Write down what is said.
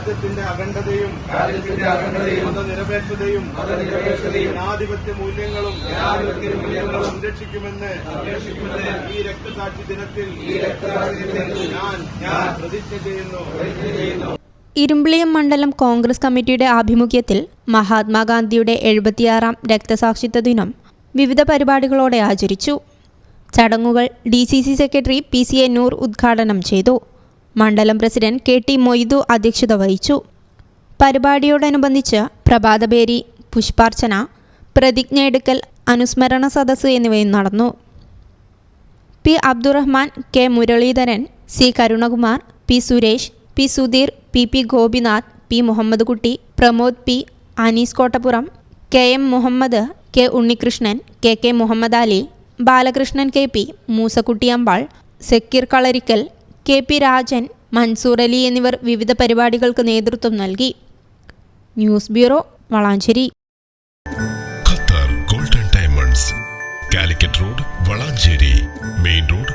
രാജ്യത്തിന്റെ അഖണ്ഡതയും മതനിരപേക്ഷതയും ജനാധിപത്യ മൂല്യങ്ങളും സംരക്ഷിക്കുമെന്ന് ഈ രക്തസാക്ഷി ദിനത്തിൽ ഞാൻ പ്രതിജ്ഞ ചെയ്യുന്നു. ഇരുമ്പിളിയം മണ്ഡലം കോൺഗ്രസ് കമ്മിറ്റിയുടെ ആഭിമുഖ്യത്തിൽ മഹാത്മാഗാന്ധിയുടെ 76-ാം രക്തസാക്ഷിത്വ ദിനം വിവിധ പരിപാടികളോടെ ആചരിച്ചു. ചടങ്ങുകൾ DCC സെക്രട്ടറി PCA നൂർ ഉദ്ഘാടനം ചെയ്തു. മണ്ഡലം പ്രസിഡന്റ് KT മൊയ്തു അധ്യക്ഷത വഹിച്ചു. പരിപാടിയോടനുബന്ധിച്ച് പ്രഭാതപേരി, പുഷ്പാർച്ചന, പ്രതിജ്ഞയെടുക്കൽ, അനുസ്മരണ സദസ്സ് എന്നിവയും നടന്നു. P. Abdurahman, K. Muraleedharan, C. Karunakumar, P. Suresh, P. Sudheer, PP Gopinath, P. Muhammad കുട്ടി, Pramod P, Anees Kottappuram, KM Muhammad, K. Unnikrishnan, KK Muhammad Ali, Balakrishnan KP, Moosakutty Ambal, Zakir കളരിക്കൽ, KP രാജൻ, മൻസൂർ അലി എന്നിവർ വിവിധ പരിപാടികൾക്ക് നേതൃത്വം നൽകി. News bureau, Valanchery. Qatar golden diamonds, Calicut road, Valanchery main road.